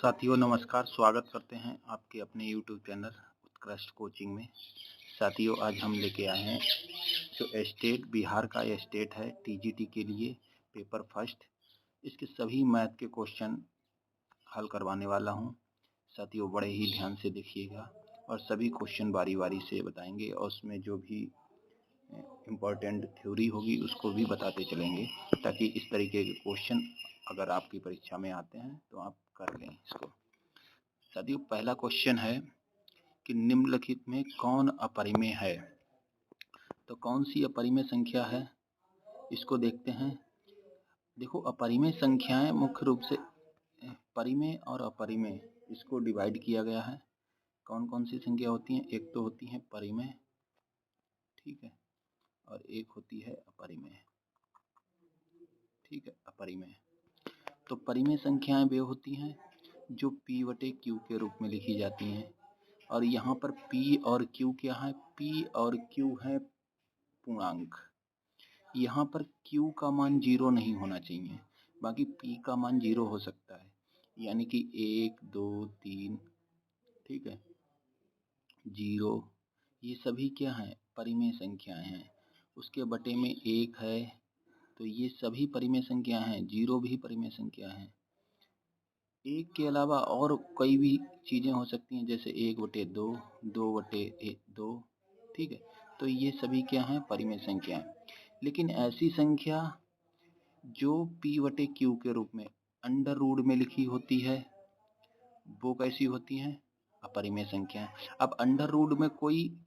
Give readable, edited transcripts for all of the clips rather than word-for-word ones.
साथियों नमस्कार, स्वागत करते हैं आपके अपने यूट्यूब चैनल उत्कृष्ट कोचिंग में। साथियों आज हम लेके आए हैं जो स्टेट बिहार का स्टेट है टीजीटी के लिए पेपर फर्स्ट, इसके सभी मैथ के क्वेश्चन हल करवाने वाला हूं। साथियों बड़े ही ध्यान से देखिएगा और सभी क्वेश्चन बारी बारी से बताएंगे और उसमें जो भी इम्पोर्टेंट थ्योरी होगी उसको भी बताते चलेंगे, ताकि इस तरीके के क्वेश्चन अगर आपकी परीक्षा में आते हैं तो आप कर लें इसको। साथियों पहला क्वेश्चन है कि निम्नलिखित में कौन अपरिमेय है। तो कौन सी अपरिमेय संख्या है इसको देखते हैं। देखो अपरिमेय संख्याएं मुख्य रूप से परिमेय और अपरिमेय इसको डिवाइड किया गया है। कौन कौन सी संख्या होती हैं, एक तो होती है परिमेय, ठीक है, और एक होती है अपरिमेय, ठीक है, अपरिमेय। तो परिमेय संख्याएं वे होती हैं जो P/Q के रूप में लिखी जाती हैं, और यहाँ पर P और Q क्या है, P और Q है पूर्णांक। यहाँ पर Q का मान 0 नहीं होना चाहिए, बाकी P का मान 0 हो सकता है, यानी कि 1 2 3, ठीक है, 0, ये सभी क्या हैं, परिमेय संख्याएं हैं। उसके बटे में 1 है, तो ये सभी परिमेय संख्या हैं। 0 भी परिमेय संख्या है। 1 के अलावा और कई भी चीज़ें हो सकती हैं, जैसे 1/2, 2/2, ठीक है। तो ये सभी क्या हैं, परिमेय संख्याएं। लेकिन ऐसी संख्या जो P/Q के रूप में अंडर रूट में लिखी होती है वो कैसी होती हैं, अपरिमेय संख्याएं। अब अंडर रूट में कोई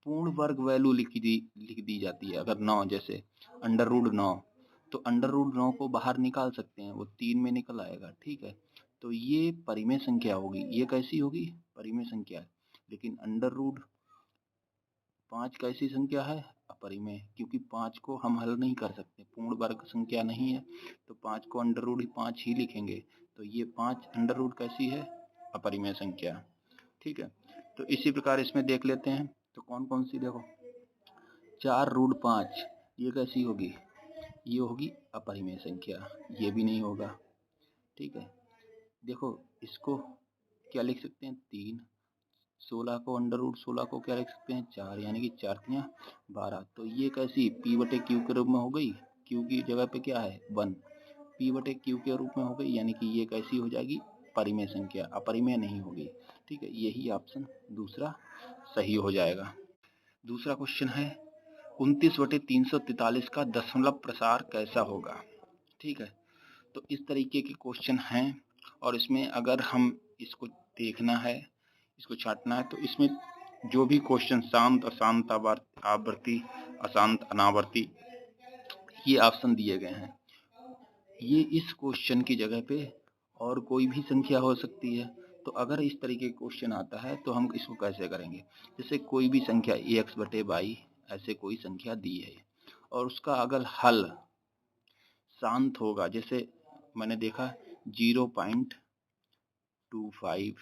पूर्ण वर्ग वैल्यू लिख दी जाती है। अगर 9, जैसे अंडर रूट 9, तो अंडर रूट 9 को बाहर निकाल सकते हैं, वो 3 में निकल आएगा, ठीक है। तो ये परिमेय संख्या होगी। ये कैसी होगी, परिमेय संख्या। लेकिन अंडर रूट 5 कैसी संख्या है, अपरिमेय, क्योंकि 5 को हम हल नहीं कर सकते, पूर्ण वर्ग संख्या नहीं है, तो 5 को अंडर रूट 5 ही लिखेंगे। तो ये 5 अंडर रूट कैसी है, अपरिमेय संख्या, ठीक है। तो इसी प्रकार इसमें देख लेते हैं। तो कौन कौन सी, देखो 4√5 ये कैसी होगी, ये होगी अपरिमेय संख्या, ये भी नहीं होगा, ठीक है। देखो इसको क्या लिख सकते हैं, 3, 16 को अंडर रूट 16 को क्या लिख सकते हैं, 4, यानी कि 4 × 12। तो ये कैसी P/Q के रूप में हो गई, Q की जगह पे क्या है 1, P/Q के रूप में हो गई, यानी कि ये कैसी हो जाएगी, परिमेय संख्या, अपरिमेय नहीं होगी, ठीक है। यही ऑप्शन दूसरा सही हो जाएगा। दूसरा क्वेश्चन है 29/343 का दशमलव प्रसार कैसा होगा, ठीक है। तो इस तरीके के क्वेश्चन हैं, और इसमें अगर हम इसको देखना है, इसको छांटना है, तो इसमें जो भी क्वेश्चन शांत अशांत आवर्ती अशांत अनावर्ती ये ऑप्शन दिए गए हैं, ये इस क्वेश्चन की जगह पे और कोई भी संख्या हो सकती है। तो अगर इस तरीके का क्वेश्चन आता है तो हम इसको कैसे करेंगे, जैसे कोई भी संख्या ax/y ऐसे कोई संख्या दी है और उसका अगर हल शांत होगा, जैसे मैंने देखा 0.25,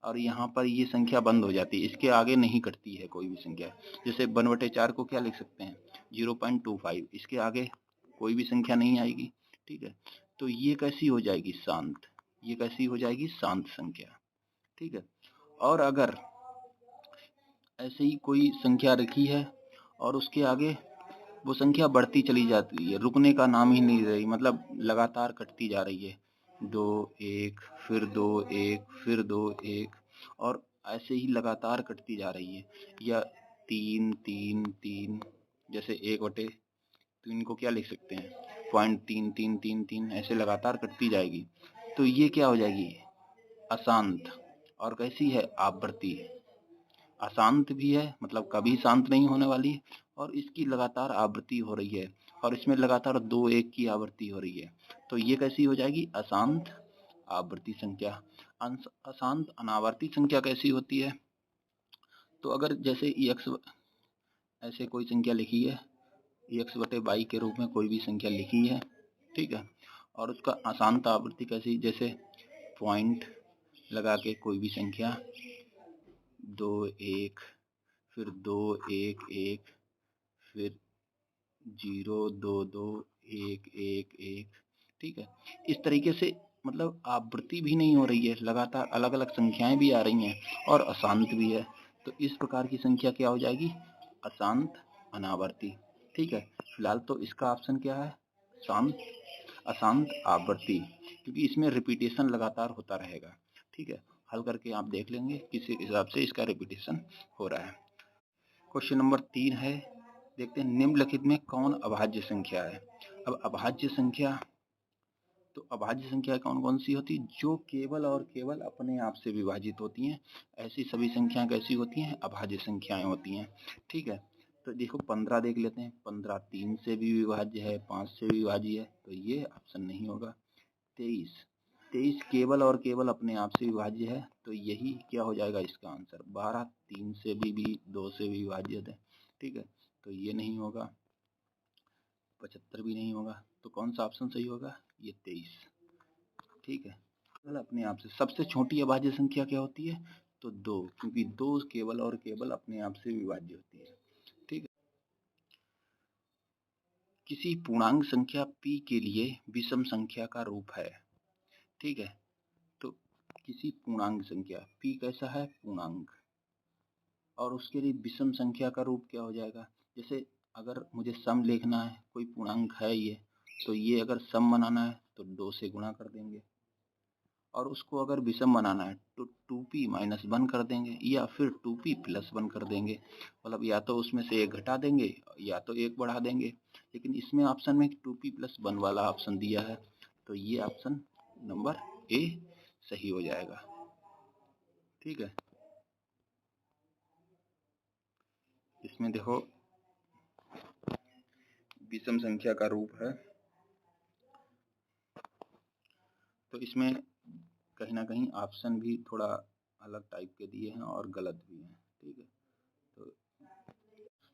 और यहाँ पर ये संख्या बंद हो जाती है, इसके आगे नहीं कटती है कोई भी संख्या। जैसे 1/4 को क्या लिख सकते हैं, 0.25, इसके आगे कोई भी संख्या नहीं आएगी, ठीक है। तो ये कैसी हो जाएगी, शांत, ये कैसी हो जाएगी, शांत संख्या, ठीक है। और अगर ऐसे ही कोई संख्या रखी है और उसके आगे वो संख्या बढ़ती चली जाती है, रुकने का नाम ही नहीं रही, मतलब लगातार कटती जा रही है, 2 1 फिर 2 1 फिर 2 1, और ऐसे ही लगातार कटती जा रही है, या 3 3 3, जैसे 1/3 को क्या लिख सकते हैं, 0.3333, ऐसे लगातार कटती जाएगी, तो ये क्या हो जाएगी, अशांत। और कैसी है, आवर्ती, अशांत भी है, मतलब कभी शांत नहीं होने वाली, और इसकी लगातार आवृत्ति हो रही है, और इसमें लगातार 2 1 की आवृत्ति हो रही है। तो ये कैसी हो जाएगी, अशांत आवर्ती संख्या। अशांत अनावर्ती संख्या कैसी होती है, तो अगर जैसे x ऐसे कोई संख्या लिखी है, x/y के रूप में कोई भी संख्या लिखी है, ठीक है, और उसका अशांत आवृत्ति कैसी, जैसे पॉइंट लगा के कोई भी संख्या 2 1 फिर 2 1 1 फिर 0 2 2 1 1 1, ठीक है। इस तरीके से मतलब आवृत्ति भी नहीं हो रही है, लगातार अलग अलग संख्याएं भी आ रही हैं और अशांत भी है। तो इस प्रकार की संख्या क्या हो जाएगी? अशांत अनावर्ती। ठीक है, फिलहाल तो इसका ऑप्शन क्या है? शांत अशांत आवर्ती, क्योंकि इसमें रिपीटेशन लगातार होता रहेगा। ठीक है, हल करके आप देख लेंगे किस हिसाब से इसका रिपीटेशन हो रहा है। क्वेश्चन नंबर 3 है, देखते हैं निम्नलिखित में कौन अभाज्य संख्या है। अब अभाज्य संख्या, तो अभाज्य संख्या कौन कौन सी होती है? जो केवल और केवल अपने आप से विभाजित होती हैं, ऐसी सभी संख्याएं कैसी होती हैं? अभाज्य संख्याएं होती हैं। ठीक है, तो देखो 15 देख लेते हैं। 15 3 से भी विभाज्य है, 5 से भी विभाज्य है, तो ये ऑप्शन नहीं होगा। 23 केवल और केवल अपने आप से विभाज्य है, तो यही क्या हो जाएगा इसका आंसर। 12 3 से भी 2 से भी विभाज्य है। ठीक है, तो ये नहीं होगा। 75 भी नहीं होगा, तो कौन सा ऑप्शन सही होगा? ये 23। ठीक है, केवल अपने आप से सबसे छोटी अभाज्य संख्या क्या होती है? तो 2, क्योंकि 2 केवल और केवल अपने आप से विभाज्य होती है। ठीक है, किसी पूर्णांक संख्या p के लिए विषम संख्या का रूप है। ठीक है, तो किसी पूर्णांक संख्या p कैसा है? पूर्णांक, और उसके लिए विषम संख्या का रूप क्या हो जाएगा? जैसे अगर मुझे सम लिखना है, कोई पूर्णांक है ये, तो ये अगर सम बनाना है तो 2 से गुणा कर देंगे, और उसको अगर विषम बनाना है तो 2p - 1 कर देंगे, या फिर 2p + 1 कर देंगे। मतलब या तो उसमें से एक घटा देंगे या तो एक बढ़ा देंगे, लेकिन इसमें ऑप्शन में 2p + 1 वाला ऑप्शन दिया है, तो ये ऑप्शन नंबर ए सही हो जाएगा। ठीक है, इसमें देखो विषम संख्या का रूप है, तो इसमें कहीं ना कहीं ऑप्शन भी थोड़ा अलग टाइप के दिए हैं और गलत भी हैं। ठीक है,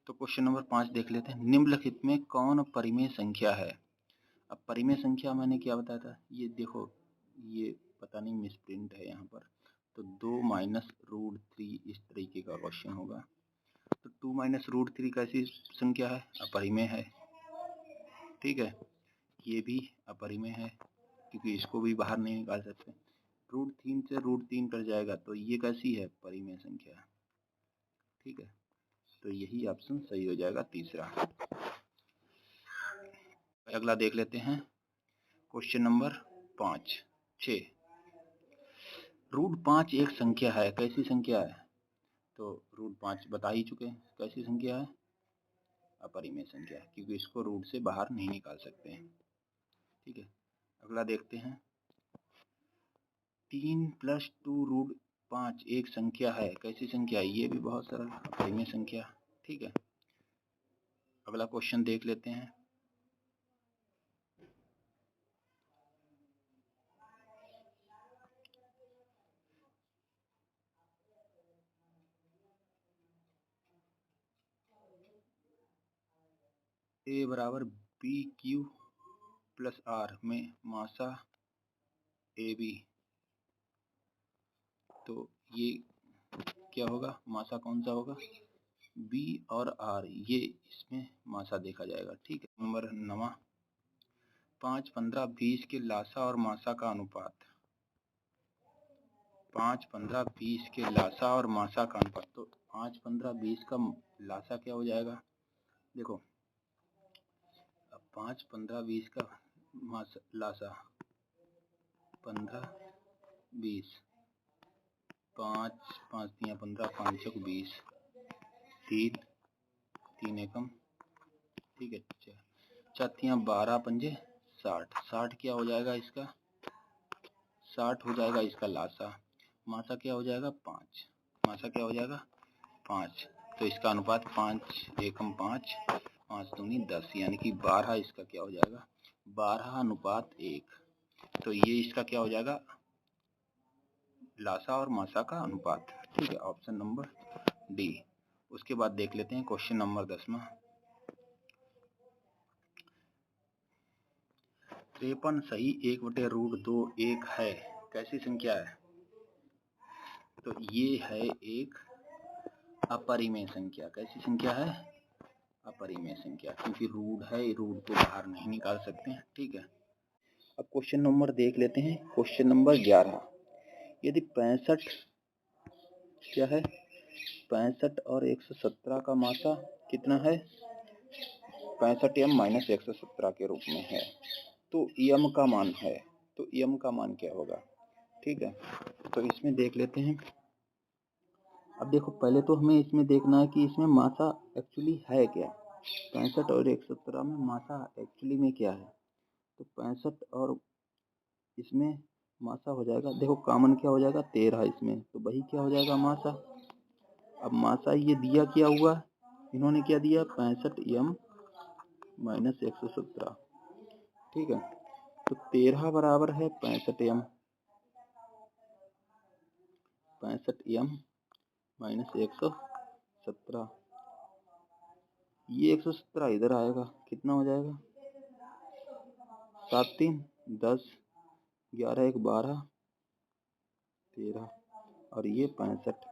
तो क्वेश्चन नंबर 5 देख लेते हैं। निम्नलिखित में कौन परिमेय संख्या है? अब परिमेय संख्या मैंने क्या बताया था? ये देखो, ये पता नहीं मिस प्रिंट है यहाँ पर, तो 2 - √3 इस तरीके का क्वेश्चन होगा। तो 2 - √3 कैसी संख्या है? अपरिमेय है। ठीक है, ये भी अपरिमेय है, क्योंकि इसको भी बाहर नहीं निकाल सकते। √3 से √3 कट जाएगा, तो ये कैसी है? परिमेय संख्या। ठीक है, तो यही ऑप्शन सही हो जाएगा, तीसरा। अगला देख लेते हैं, क्वेश्चन नंबर 6। √5 एक संख्या है, कैसी संख्या है? तो √5 बता ही चुके हैं, कैसी संख्या है? अपरिमेय संख्या है, क्योंकि इसको रूट से बाहर नहीं निकाल सकते हैं। ठीक है, अगला देखते हैं। 3 + 2 √5 एक संख्या है, कैसी संख्या है? ये भी बहुत सरल, अपरिमेय संख्या। ठीक है, अगला क्वेश्चन देख लेते हैं। A = BQ + R में मासा AB, तो ये क्या होगा? मासा कौन सा होगा? B और R, ये इसमें मासा देखा जाएगा। ठीक है, नंबर 9। 5, 15, 20 के लासा और मासा का अनुपात। 5, 15, 20 के लासा और मासा का अनुपात, तो 5, 15, 20 का लासा क्या हो जाएगा? देखो, अब 5, 15, 20 का लासा 15, 20, 5, 5 × 15, 5 × 20, 3, 3 एकम, ठीक है, 4 × 12, 5 60, 60 क्या हो जाएगा इसका? 60 हो जाएगा इसका लासा। मासा क्या हो जाएगा? 5। मासा क्या हो जाएगा? 5। तो इसका अनुपात 5 एकम 5, 5 दूनी 10, यानी कि 12 इसका क्या हो जाएगा? 12:1। तो ये इसका क्या हो जाएगा? लासा और मासा का अनुपात। ठीक है, ऑप्शन नंबर डी। उसके बाद देख लेते हैं क्वेश्चन नंबर 10वां। 53 सही 1/√2 एक है, कैसी संख्या है? तो ये है एक अपरिमेय संख्या। कैसी संख्या है? अपरिमेय संख्या, क्योंकि रूट है, रूट को बाहर नहीं निकाल सकते हैं। ठीक है, अब क्वेश्चन नंबर देख लेते हैं। क्वेश्चन नंबर 11, यदि 65 क्या है, 65 और 117 का मासा कितना है, 65m माइनस 117 के रूप में है, तो m का मान है, तो m का मान क्या होगा। ठीक है, तो इसमें देख लेते हैं। अब देखो, पहले तो हमें इसमें देखना है कि इसमें मासा एक्चुअली है क्या। 65 और 117 में मासा एक्चुअली में क्या है, तो 65 और इसमें मासा हो जाएगा, देखो कॉमन क्या हो जाएगा 13 इसमें, तो वही क्या हो जाएगा मासा। अब मासा ये दिया क्या हुआ, इन्होंने क्या दिया 65m माइनस 117। ठीक है, तो 13 बराबर है 65m, 65m माइनस 117, ये 117 इधर आएगा, कितना हो जाएगा 7 3 10, 11 1 12, 13 और ये 65,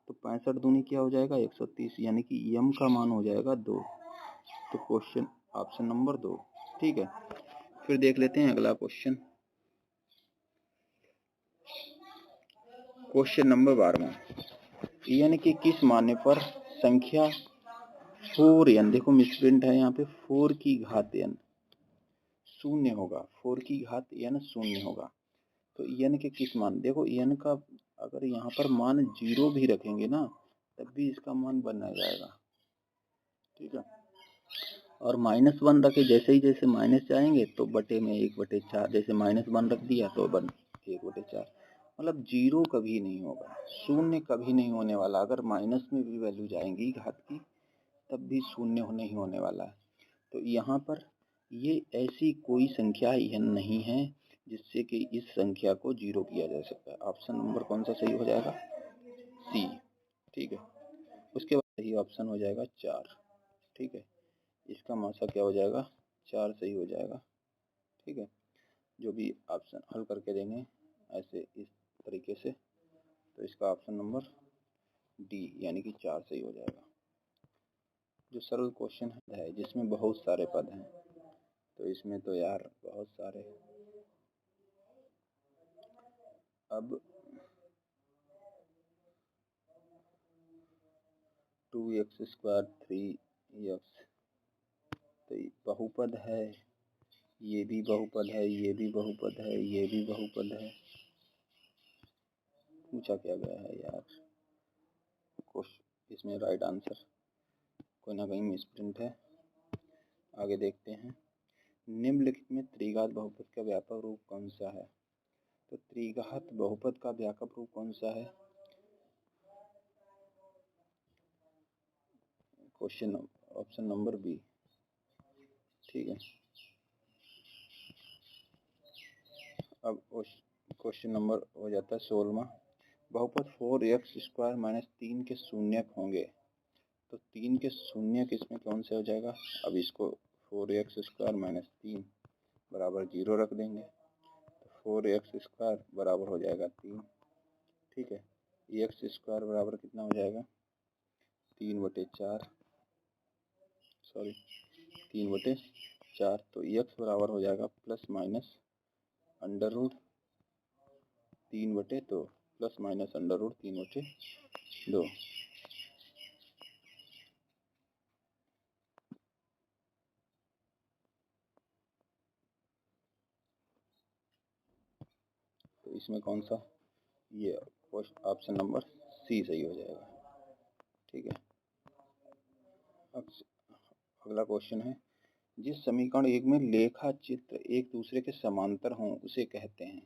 तो 65 दूनी क्या हो जाएगा 130, यानी कि m का मान हो जाएगा 2। तो क्वेश्चन ऑप्शन नंबर 2। ठीक है, फिर देख लेते हैं अगला क्वेश्चन। क्वेश्चन नंबर 12, n के किस माने पर संख्या 4n, देखो मिसप्रिंट है यहाँ पे, 4 की घात n शून्य होगा, 4 की घात n शून्य होगा। तो n के किस मान, देखो n का अगर यहाँ पर मान 0 भी रखेंगे ना, तब भी इसका मान बन जाएगा। ठीक है, और -1 रखे, जैसे ही जैसे माइनस जाएंगे तो बटे में 1/4, जैसे -1 रख दिया तो बन 1/4, मतलब 0 कभी नहीं होगा, शून्य कभी नहीं होने वाला। अगर माइनस में भी वैल्यू जाएंगी घात की, तब भी शून्य नहीं होने वाला है। तो यहाँ पर ये ऐसी कोई संख्या n नहीं है जिससे कि इस संख्या को 0 किया जा सकता है। ऑप्शन नंबर कौन सा सही हो जाएगा, सी। ठीक है, उसके बाद सही ऑप्शन हो जाएगा 4। ठीक है, इसका मासा क्या हो जाएगा 4 सही हो जाएगा। ठीक है, जो भी ऑप्शन हल करके देंगे ऐसे इस तरीके से, तो इसका ऑप्शन नंबर डी यानी कि 4 सही हो जाएगा। जो सरल क्वेश्चन है जिसमें बहुत सारे पद हैं, तो इसमें तो यार बहुत सारे। अब 2x² 3x, तो बहुपद है, ये भी बहुपद है, ये भी बहुपद है, ये भी बहुपद है। पूछा क्या गया है यार, इसमें राइट आंसर कोई ना कहीं मिसप्रिंट है। आगे देखते हैं, निम्नलिखित में त्रिघात बहुपद का व्यापक रूप कौन सा है। तो त्रिघात बहुपद का व्यापक रूप कौन सा है, क्वेश्चन ऑप्शन नंबर बी। ठीक है, अब क्वेश्चन नंबर हो जाता है 16वां, बहुपद 4x² माइनस 3 के शून्यक होंगे, तो 3 के शून्यक इसमें कौन से हो जाएगा। अब इसको 4x² माइनस 3 बराबर 0 रख देंगे, तो 4x² बराबर हो जाएगा 3। ठीक है, x² बराबर कितना हो जाएगा 3/4, सॉरी 3/4, तो x बराबर हो जाएगा plus minus under root 3/2, plus minus under root 3/2। तो इसमें कौन सा, ये ऑप्शन नंबर सी सही हो जाएगा। ठीक है, अब अगला क्वेश्चन है, जिस समीकरण 1 में लेखा चित्र एक दूसरे के समांतर हों उसे कहते हैं।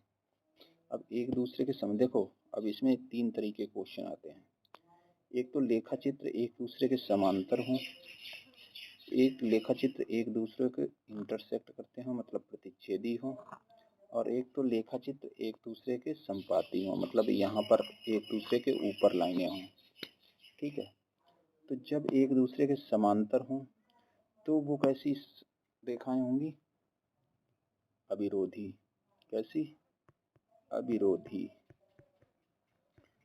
अब एक दूसरे के देखो, अब इसमें 3 तरीके क्वेश्चन आते हैं। एक तो लेखा चित्र एक दूसरे के समांतर हों, एक लेखा चित्र एक दूसरे के इंटरसेक्ट करते हों मतलब प्रतिच्छेदी हों, और एक तो लेखा चित्र एक दूसरे के संपाती हों, मतलब यहाँ पर एक दूसरे के ऊपर लाइनें हों। ठीक है, तो जब एक दूसरे के समांतर हों तो वो कैसी रेखाएं होंगी, अविरोधी। कैसी, अविरोधी,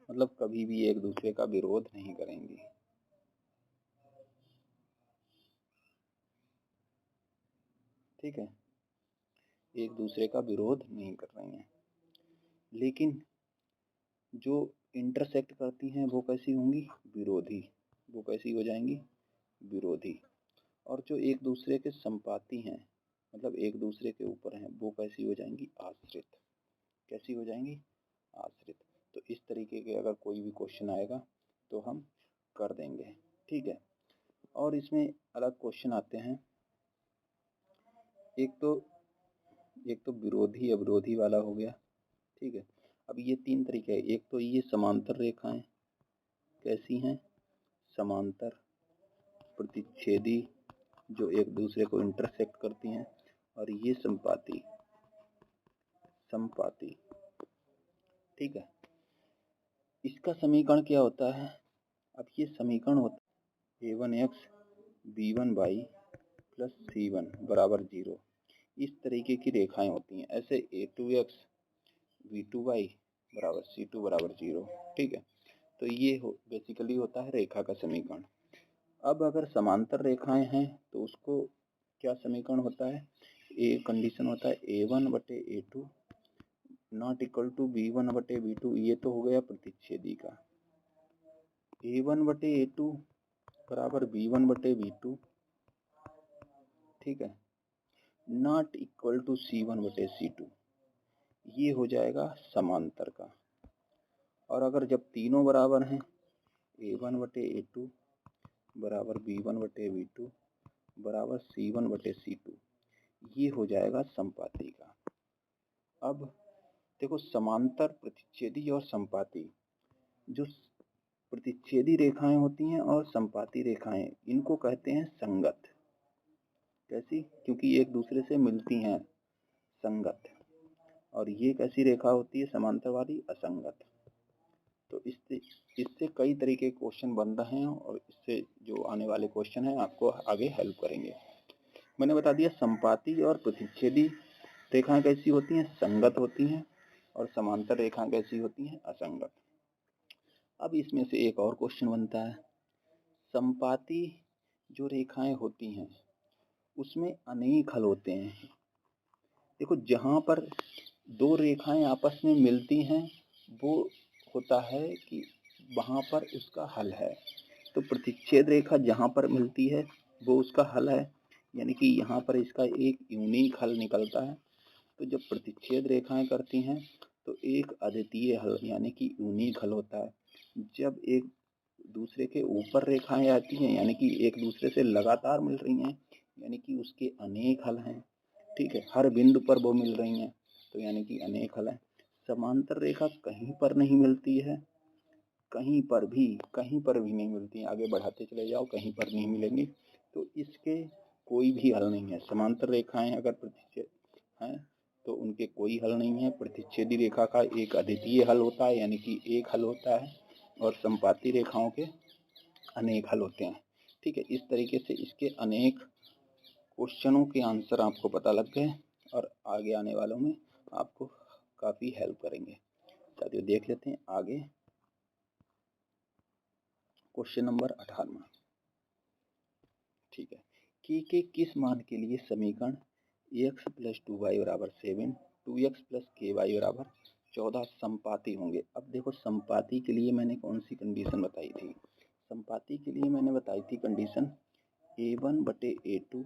मतलब कभी भी एक दूसरे का विरोध नहीं करेंगी। ठीक है, एक दूसरे का विरोध नहीं कर रही हैं। लेकिन जो इंटरसेक्ट करती हैं वो कैसी होंगी? विरोधी। वो कैसी हो जाएंगी? विरोधी। और जो एक दूसरे के संपाती हैं, मतलब एक दूसरे के ऊपर हैं, वो कैसी हो जाएंगी? आश्रित। कैसी हो जाएंगी? आश्रित। तो इस तरीके के अगर कोई भी क्वेश्चन आएगा तो हम कर देंगे, ठीक है। और इसमें अलग क्वेश्चन आते हैं। एक तो विरोधी अविरोधी वाला हो गया, ठीक है। अब ये तीन तरीके हैं। एक तो ये समांतर रेखाएं, कैसी हैं? समांतर प्रतिच्छेदी, जो एक दूसरे को इंटरसेक्ट करती हैं। और ये संपाती, ठीक है। इसका समीकरण क्या होता है? अब ये समीकरण होता है a1x b1y प्लस c1 बराबर 0। इस तरीके की रेखाएं होती हैं। ऐसे a2x b2y बराबर c2 बराबर 0, ठीक है। तो ये बेसिकली होता है रेखा का समीकरण। अब अगर समांतर रेखाएं हैं तो उसको क्या समीकरण होता है? कंडीशन होता है a1/a2 not equal to b1/b2। ये तो हो गया प्रतिच्छेदी का। a1/a2 बराबर b1/b2, ठीक है, नॉट इक्वल टू c1/c2। ये हो जाएगा समांतर का। और अगर जब तीनों बराबर हैं, a1/a2 बराबर b1/b2 बराबर c1/c2, ये हो जाएगा संपाती का। अब देखो, समांतर, प्रतिच्छेदी और संपाती, जो प्रतिच्छेदी रेखाएं होती हैं और संपाती रेखाएं, इनको कहते हैं संगत। कैसी? क्योंकि एक दूसरे से मिलती हैं, संगत। और ये कैसी रेखा होती है? समांतर वाली असंगत। तो इससे कई तरीके के क्वेश्चन बन रहे हैं और इससे जो आने वाले क्वेश्चन हैं आपको आगे हेल्प करेंगे। मैंने बता दिया संपाती और प्रतिच्छेदी रेखाएं कैसी होती हैं? संगत होती हैं। और समांतर रेखाएं कैसी होती हैं? असंगत। अब इसमें से एक और क्वेश्चन बनता है, संपाती जो रेखाएं होती हैं उसमें अनेक हल होते हैं। देखो, जहाँ पर दो रेखाएं आपस में मिलती हैं वो होता है कि वहाँ पर उसका हल है। तो प्रतिच्छेद रेखा जहाँ पर मिलती है वो उसका हल है, यानी कि यहाँ पर इसका एक यूनिक हल निकलता है। तो जब प्रतिच्छेद रेखाएं करती हैं तो एक अद्वितीय हल यानी कि यूनिक हल होता है। जब एक दूसरे के ऊपर रेखाएं आती हैं यानी कि एक दूसरे से लगातार मिल रही हैं, यानी कि उसके अनेक हल हैं, ठीक है। हर बिंदु पर वो मिल रही हैं तो यानी कि अनेक हल हैं। समांतर रेखा कहीं पर नहीं मिलती है, कहीं पर भी नहीं मिलती है। आगे बढ़ाते चले जाओ, कहीं पर नहीं मिलेंगी, तो इसके कोई भी हल नहीं है। समांतर रेखाएं अगर प्रतिच्छेद हैं तो उनके कोई हल नहीं है। प्रतिच्छेदी रेखा का एक अद्वितीय हल होता है यानी कि एक हल होता है, और संपाती रेखाओं के अनेक हल होते हैं, ठीक है। इस तरीके से इसके अनेक क्वेश्चनों के आंसर आपको पता लग गए और आगे आने वालों में आपको काफ़ी हेल्प करेंगे। साथियों, देख लेते हैं आगे क्वेश्चन नंबर 18, ठीक है। के किस मान के लिए समीकरण x + 2y = 7, 2x + ky = 14 संपाती होंगे? अब देखो, संपाती के लिए मैंने कौन सी कंडीशन बताई थी? संपाती के लिए मैंने बताई थी कंडीशन a1/a2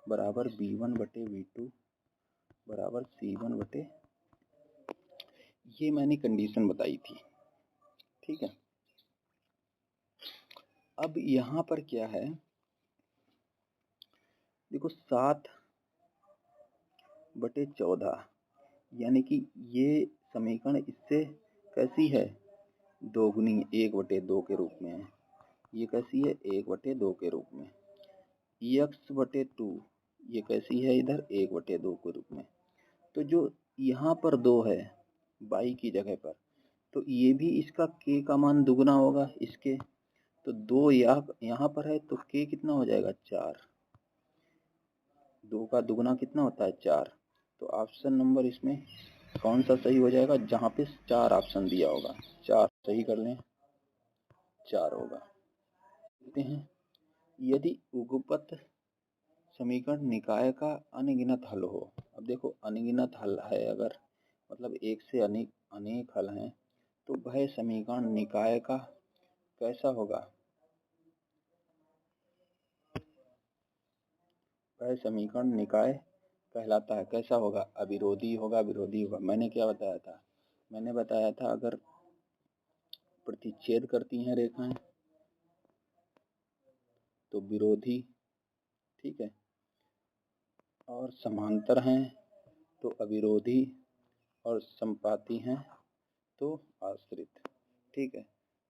बराबर b1/b2 बराबर c1/, ये मैंने कंडीशन बताई थी, ठीक है। अब यहाँ पर क्या है, देखो 7/14 यानी कि ये समीकरण इससे कैसी है? दोगुनी, 1/2 के रूप में है। ये कैसी है? 1/2 के रूप में। x/2 ये कैसी है? इधर 1/2 के रूप में। तो जो यहाँ पर 2 है y की जगह पर, तो ये भी इसका k का मान दुगना होगा इसके। तो 2 यहाँ पर है तो k कितना हो जाएगा? 4। 2 का दुगना कितना होता है? 4। तो ऑप्शन नंबर इसमें कौन सा सही हो जाएगा? जहाँ पे 4 ऑप्शन दिया होगा, 4 सही कर लें, 4 होगा। देखते हैं, यदि उगपथ समीकरण निकाय का अनगिनत हल हो। अब देखो अनगिनत हल है अगर, मतलब एक से अनेक हल हैं, तो वह समीकरण निकाय का कैसा होगा? वह समीकरण निकाय कहलाता है। कैसा होगा? अविरोधी होगा, विरोधी होगा। मैंने क्या बताया था? मैंने बताया था अगर प्रतिच्छेद करती हैं रेखाएं तो विरोधी, ठीक है, और समांतर हैं तो अविरोधी, और संपाती हैं तो आश्रित, ठीक है।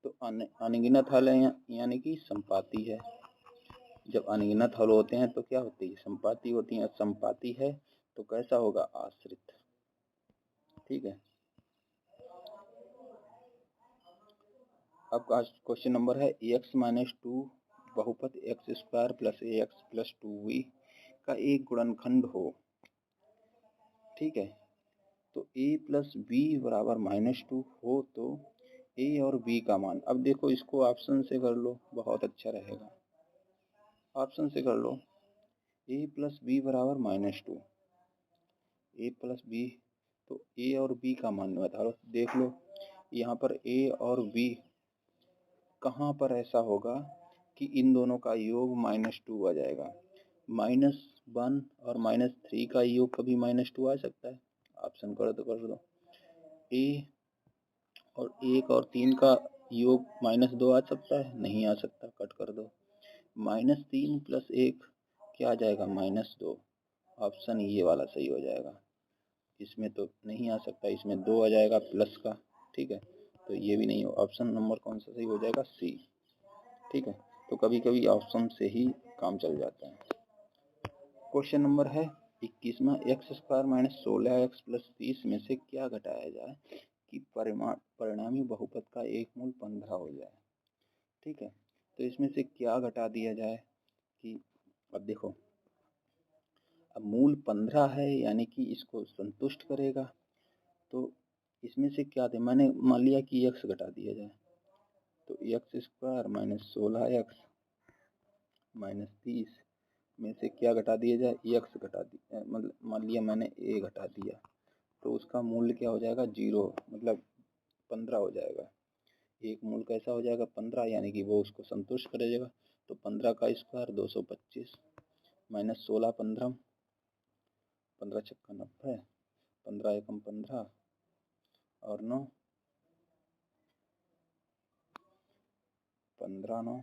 तो अनगिनत हल है यानी कि संपाती है। जब अनगिनत हल होते हैं तो क्या होती है? संपाती होती है। संपाती है तो कैसा होगा? आश्रित, ठीक है। अब क्वेश्चन नंबर है x-2 बहुपद x² + ax + 2v का एक गुणनखंड हो, ठीक है। तो a + b = -2 हो तो a और b का मान। अब देखो इसको ऑप्शन से कर लो, बहुत अच्छा रहेगा। ऑप्शन से कर लो। a + b = -2, a + b, तो a और b का मान बताओ। देख लो यहाँ पर a और b कहाँ पर ऐसा होगा कि इन दोनों का योग -2 आ जाएगा। -1 और -3 का योग कभी -2 आ सकता है? ऑप्शन कर दो। a और 1 और 3 का योग -2 आ सकता है? नहीं आ सकता, कट कर दो। -3 + 1 क्या आ जाएगा? -2। ऑप्शन ये वाला सही हो जाएगा। इसमें तो नहीं आ सकता, इसमें 2 आ जाएगा प्लस का, ठीक है। तो ये भी नहीं हो। ऑप्शन नंबर कौन सा सही हो जाएगा? सी, ठीक है। तो कभी कभी ऑप्शन से ही काम चल जाता है। क्वेश्चन नंबर है 21वां, x² - 16x + 30 में से क्या घटाया जाए कि परिणामी बहुपद का एक मूल 15 हो जाए, ठीक है। तो इसमें से क्या घटा दिया जाए कि, अब देखो अब मूल 15 है यानी कि इसको संतुष्ट करेगा। तो इसमें से क्या दे, मैंने मान लिया कि x घटा दिया जाए, तो x² - 16x - 30 में से क्या घटा दिया जाए? x घटा दिया, मतलब मान लिया मैंने a घटा दिया, तो उसका मूल्य क्या हो जाएगा? 0, मतलब 15 हो जाएगा। एक मूल कैसा हो जाएगा? 15, यानी कि वो उसको संतुष्ट करेगा। तो 15 का स्क्वायर 225 -16 15, 15 छक्का 90, 15 एकम 15 और 9, 15 9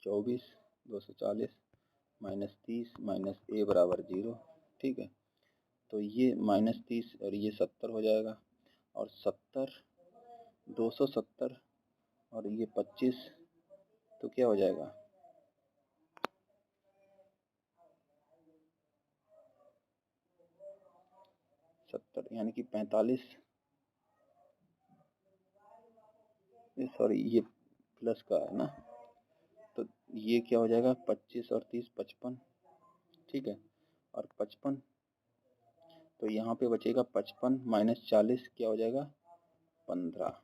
24, 240 -30 -a = 0, ठीक है। तो ये -30 और ये 70 हो जाएगा, और 70 270 और ये 25, तो क्या हो जाएगा? 70 यानी कि 45, सॉरी ये प्लस का है ना, तो ये क्या हो जाएगा? 25 और 30 55, ठीक है। और 55, तो यहाँ पे बचेगा 55 -40 क्या हो जाएगा? 15,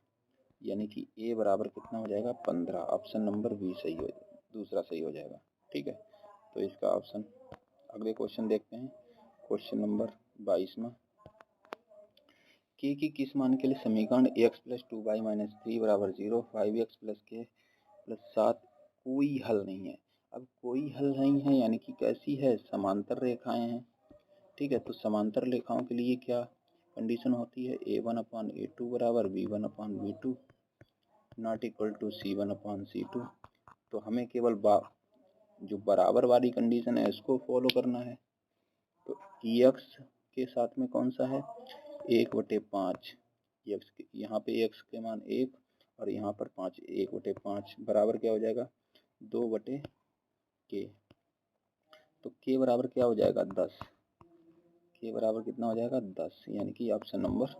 यानी कि a बराबर कितना हो जाएगा? 15। ऑप्शन नंबर बी सही हो, दूसरा सही हो जाएगा, ठीक है। तो इसका ऑप्शन। अगले क्वेश्चन देखते हैं, क्वेश्चन नंबर 22वां। k की किस मान के लिए समीकरण x + 2y - 3 = 0, 5x + k + 7 कोई हल नहीं है। अब कोई हल नहीं है यानी कि कैसी है? समांतर रेखाएं हैं, ठीक है। तो समांतर रेखाओं के लिए क्या कंडीशन होती है? a1/a2 = b1/b2 ≠ c1/c2। तो हमें केवल जो बराबर वाली कंडीशन है इसको फॉलो करना है। तो x के साथ में कौन सा है? 1/5, यहाँ पे x के मान 1 और यहाँ पर 5, 1/5 बराबर क्या हो जाएगा? 2/k। तो k बराबर क्या हो जाएगा? 10। k बराबर कितना हो जाएगा? 10, यानी कि ऑप्शन नंबर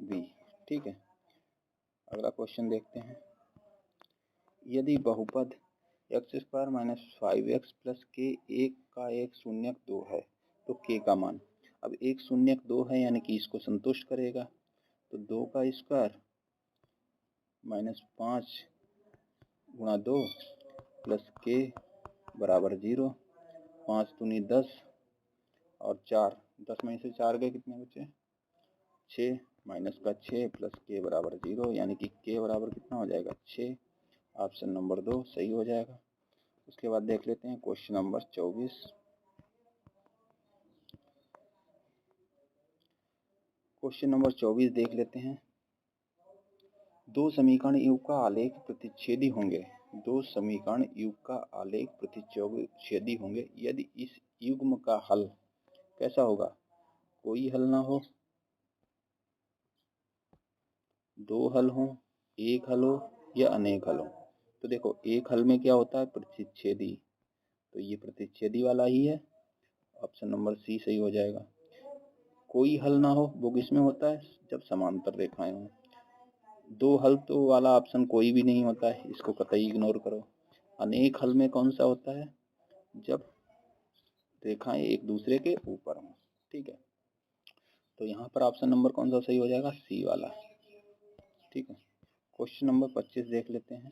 बी, ठीक है। अगला क्वेश्चन देखते हैं। यदि बहुपद x² - 5x + k एक का एक शून्यक 2 है तो k का मान। अब एक शून्यक 2 है यानी कि इसको संतुष्ट करेगा। तो 2 का स्क्वायर -5 गुणा 2 प्लस k बराबर 0। 5 दूनी 10 और 4, 10 में से 4 गए, कितने बचे? 6 माइनस का 6 प्लस k बराबर 0, यानी कि k बराबर कितना हो जाएगा? 6। ऑप्शन नंबर 2 सही हो जाएगा। उसके बाद देख लेते हैं क्वेश्चन नंबर 24। क्वेश्चन नंबर 24 देख लेते हैं। दो समीकरण युग का आलेख प्रतिच्छेदी होंगे। दो समीकरण युग का आलेख प्रतिच्छेदी होंगे यदि इस युग्म का हल कैसा होगा? कोई हल ना हो, दो हल हो, एक हल हो या अनेक हल हो। तो देखो एक हल में क्या होता है? प्रतिच्छेदी, तो ये प्रतिच्छेदी वाला ही है। ऑप्शन नंबर सी सही हो जाएगा। कोई हल ना हो वो किसमें होता है? जब समांतर रेखाएं हों। दो हल तो वाला ऑप्शन कोई भी नहीं होता है, इसको कतई इग्नोर करो। अनेक हल में कौन सा होता है? जब रेखाएं एक दूसरे के ऊपर हों। ठीक है, तो यहाँ पर ऑप्शन नंबर कौन सा सही हो जाएगा? सी वाला। ठीक है, क्वेश्चन नंबर 25 देख लेते हैं।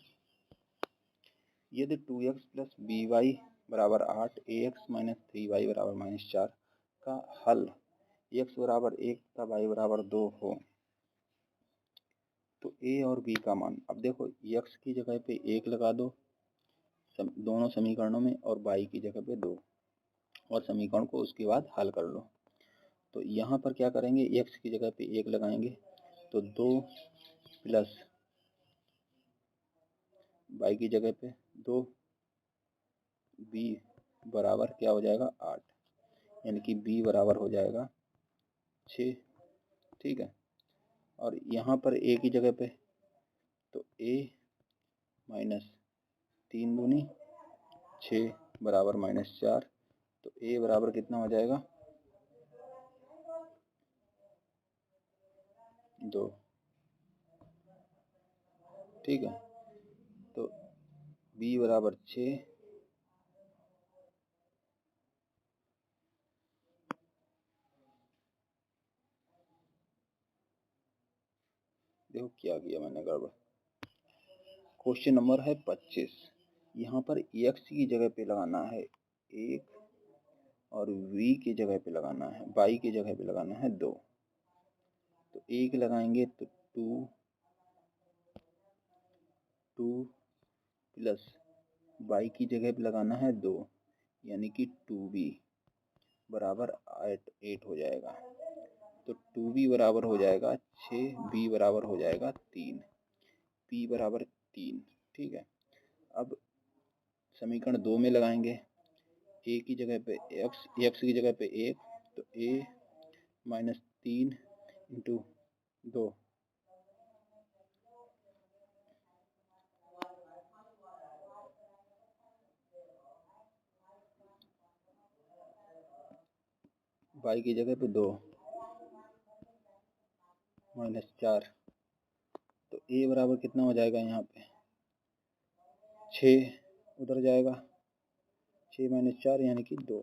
यदि 2x प्लस बी वाई बराबर 8 ax माइनस 3y बराबर -4 का हल x बराबर 1 तथा y बराबर 2 हो तो a और b का मान। अब देखो x की जगह पे 1 लगा दो दोनों समीकरणों में और y की जगह पे 2 और समीकरण को उसके बाद हल कर लो। तो यहाँ पर क्या करेंगे? x की जगह पे 1 लगाएंगे तो 2 प्लस y की जगह पे 2 b बराबर क्या हो जाएगा? 8, यानी कि b बराबर हो जाएगा 6। ठीक है, और यहाँ पर a की जगह पे तो a माइनस 3 दूनी 6 बराबर -4, तो a बराबर कितना हो जाएगा? 2। ठीक है, तो b बराबर 6 देखो क्या किया मैंने गड़बड़। क्वेश्चन नंबर है 25। यहाँ पर x की जगह पे लगाना है 1 और v की जगह पे लगाना है, y की जगह पे लगाना है 2। तो 1 लगाएंगे तो 2 प्लस y की जगह पे लगाना है 2, यानी कि 2b बराबर 8 हो जाएगा। तो 2b बराबर हो जाएगा 6, b बराबर हो जाएगा 3, p बराबर 3। ठीक है, अब समीकरण 2 में लगाएंगे a की जगह पे x की जगह पे 1, तो a माइनस 3 इंटू 2 y की जगह पे 2 -4, तो a बराबर कितना हो जाएगा? यहाँ पे 6 उधर जाएगा, 6 - 4 यानी कि 2।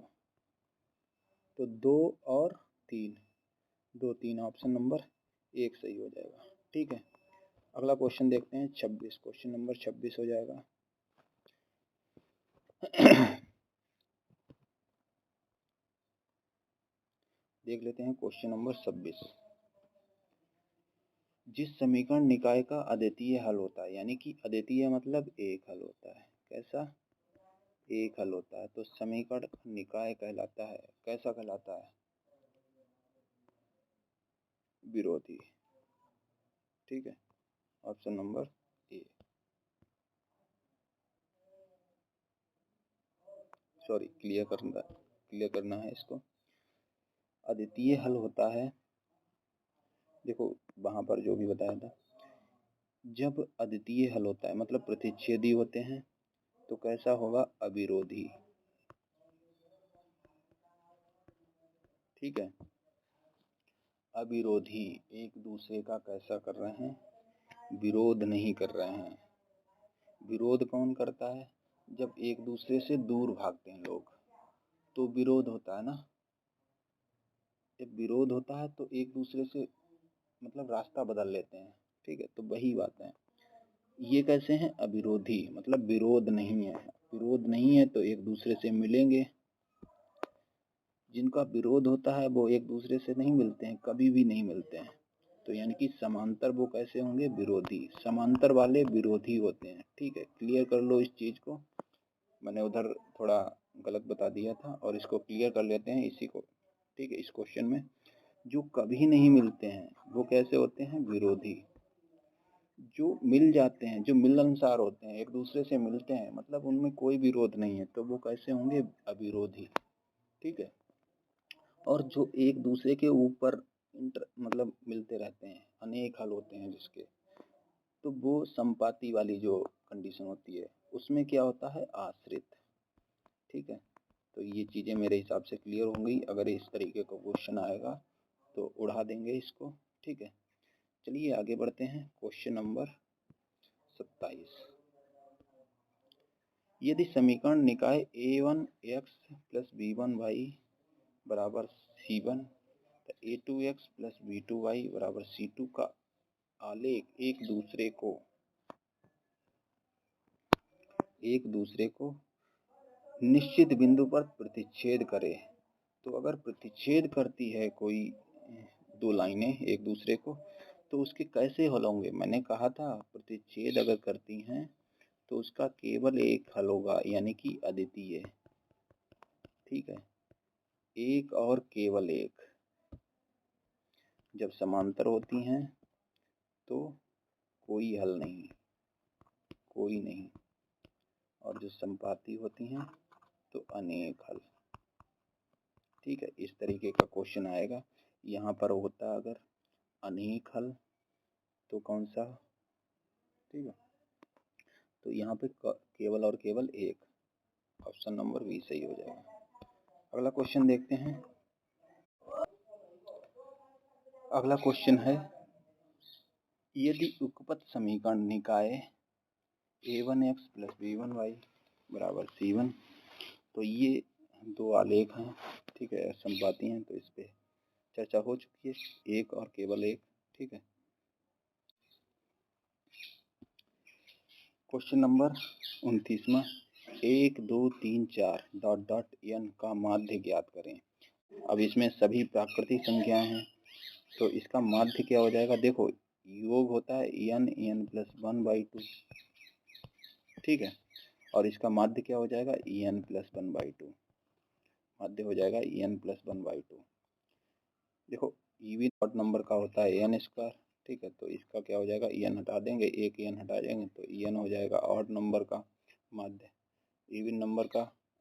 तो 2 और 3, 2 3, ऑप्शन नंबर 1 सही हो जाएगा। ठीक है, अगला क्वेश्चन देखते हैं 26। क्वेश्चन नंबर 26 हो जाएगा। देख लेते हैं क्वेश्चन नंबर 26। जिस समीकरण निकाय का अद्वितीय हल होता है, यानी कि अद्वितीय मतलब एक हल होता है। कैसा? एक हल होता है, तो समीकरण निकाय कहलाता है। कैसा कहलाता है? विरोधी। ठीक है, option number A. Sorry, clear करना है इसको। अद्वितीय हल होता है, देखो वहां पर जो भी बताया था, जब अद्वितीय हल होता है मतलब प्रतिच्छेदी होते हैं तो कैसा होगा? अविरोधी। ठीक है, अविरोधी, एक दूसरे का कैसा कर रहे हैं? विरोध नहीं कर रहे हैं। विरोध कौन करता है? जब एक दूसरे से दूर भागते हैं लोग तो विरोध होता है ना। जब विरोध होता है तो एक दूसरे से मतलब रास्ता बदल लेते हैं। ठीक है, तो वही बात है। ये कैसे हैं? अविरोधी, मतलब विरोध नहीं है। विरोध नहीं है तो एक दूसरे से मिलेंगे। जिनका विरोध होता है वो एक दूसरे से नहीं मिलते हैं, कभी भी नहीं मिलते हैं। तो यानी कि समांतर वो कैसे होंगे? विरोधी। समांतर वाले विरोधी होते हैं। ठीक है, क्लियर कर लो इस चीज को। मैंने उधर थोड़ा गलत बता दिया था और इसको क्लियर कर लेते हैं इसी को। ठीक है, इस क्वेश्चन में जो कभी नहीं मिलते हैं वो कैसे होते हैं? विरोधी। जो मिल जाते हैं, जो मिलनसार होते हैं, एक दूसरे से मिलते हैं, मतलब उनमें कोई विरोध नहीं है, तो वो कैसे होंगे? अविरोधी। ठीक है। और जो एक दूसरे के ऊपर मतलब मिलते रहते हैं, अनेक हल होते हैं जिसके, तो वो संपाती वाली जो कंडीशन होती है उसमें क्या होता है? आश्रित। ठीक है, तो ये चीज़ें मेरे हिसाब से क्लियर हो गई। अगर इस तरीके का क्वेश्चन आएगा तो उड़ा देंगे इसको। ठीक है, चलिए आगे बढ़ते हैं। Question number 27। यदि समीकरण निकाय a1x प्लस b1y बराबर c1 तो a2x प्लस b2y बराबर c2 का आलेख एक दूसरे को निश्चित बिंदु पर प्रतिच्छेद करे, तो अगर प्रतिच्छेद करती है कोई दो लाइनें एक दूसरे को, तो उसके कैसे हल होंगे? मैंने कहा था प्रतिच्छेद अगर करती हैं तो उसका केवल एक हल होगा, यानी कि अद्वितीय। ठीक है, एक और केवल एक। जब समांतर होती हैं तो कोई हल नहीं, कोई नहीं, और जो संपाती होती हैं तो अनेक हल। ठीक है, इस तरीके का क्वेश्चन आएगा। यहाँ पर होता अगर अनेक हल तो कौन सा? ठीक है, तो यहाँ पे केवल और केवल एक, ऑप्शन नंबर बी सही हो जाएगा। अगला क्वेश्चन देखते हैं। अगला क्वेश्चन है, यदि उपपद समीकरण निकाय a1x प्लस b1y बराबर c1, तो ये दो आलेख हैं। ठीक है, संपाती हैं, तो इस पे चर्चा हो चुकी है, एक और केवल एक। ठीक है, क्वेश्चन नंबर 29वां, 1 2 3 4 डॉट डॉट n का माध्य ज्ञात करें। अब इसमें सभी प्राकृतिक संख्याएं हैं, तो इसका माध्य क्या हो जाएगा? देखो, योग होता है n प्लस 1/2। ठीक है, और इसका माध्य क्या हो जाएगा? n plus 1/2। माध्य हो जाएगा n प्लस 1/2। देखो, इवन ऑड नंबर का होता है n स्क्वायर। ठीक है, तो इसका क्या हो जाएगा? n हटा देंगे, एक n हटा देंगे तो n हो जाएगा ऑड नंबर का माध्य। इवन नंबर का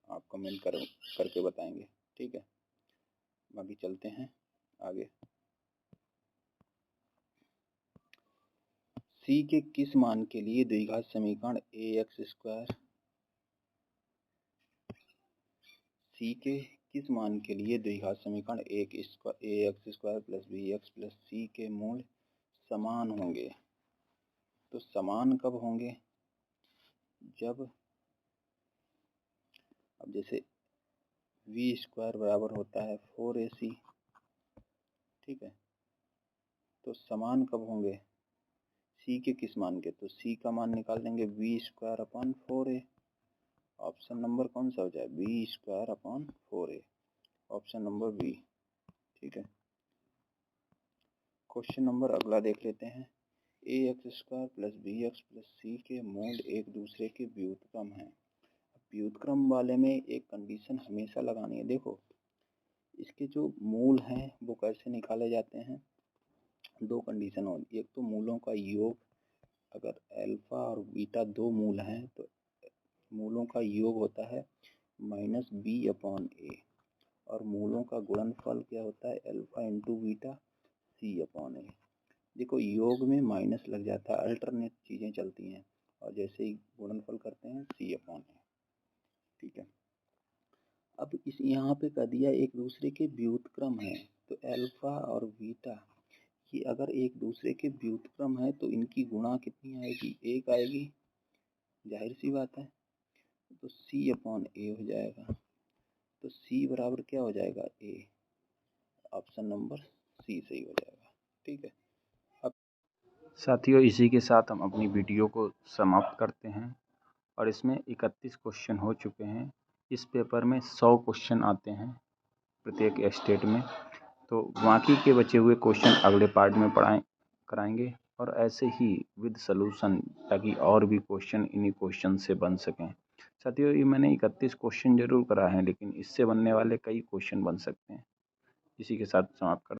आप कमेंट करके बताएंगे। ठीक है, बाकी चलते हैं आगे। c के किस मान के लिए द्विघात समीकरण ax², c के किस मान के लिए द्विघात समीकरण ax² plus bx plus c के मूल समान होंगे? तो समान कब होंगे? जब, अब जैसे v² बराबर होता है 4ac। ठीक है, तो समान कब होंगे? c के किस मान के? तो c का मान निकाल देंगे v²/4a। ऑप्शन नंबर कौन सा हो जाए? v²/4a, option number B. ठीक है, क्वेश्चन नंबर अगला देख लेते हैं। ax² plus bx plus c के मूल एक दूसरे के व्युत्क्रम हैं। व्युत्क्रम वाले में एक कंडीशन हमेशा लगानी है। देखो, इसके जो मूल हैं वो कैसे निकाले जाते हैं? दो कंडीशन हो, एक तो मूलों का योग, अगर अल्फा और बीटा दो मूल हैं तो मूलों का योग होता है -b/a, और मूलों का गुणनफल क्या होता है? Alpha into beta c/a। देखो, योग में माइनस लग जाता है, अल्टरनेट चीज़ें चलती हैं, और जैसे ही गुणनफल करते हैं c/a। ठीक है, अब इस यहाँ पे कह दिया एक दूसरे के व्युत्क्रम है, तो अल्फा और बीटा ये अगर एक दूसरे के व्युत्क्रम है तो इनकी गुणा कितनी आएगी? एक आएगी, जाहिर सी बात है। तो c/a हो जाएगा, तो c बराबर क्या हो जाएगा? a, ऑप्शन नंबर सी सही हो जाएगा। ठीक है, अब साथियों, इसी के साथ हम अपनी वीडियो को समाप्त करते हैं और इसमें 31 क्वेश्चन हो चुके हैं। इस पेपर में 100 क्वेश्चन आते हैं प्रत्येक स्टेट में, तो बाकी के बचे हुए क्वेश्चन अगले पार्ट में कराएंगे और ऐसे ही विद सॉल्यूशन, ताकि और भी क्वेश्चन इन्हीं क्वेश्चन से बन सकें। साथियों, ये मैंने 31 क्वेश्चन जरूर कराए हैं, लेकिन इससे बनने वाले कई क्वेश्चन बन सकते हैं। इसी के साथ समाप्त करते हैं।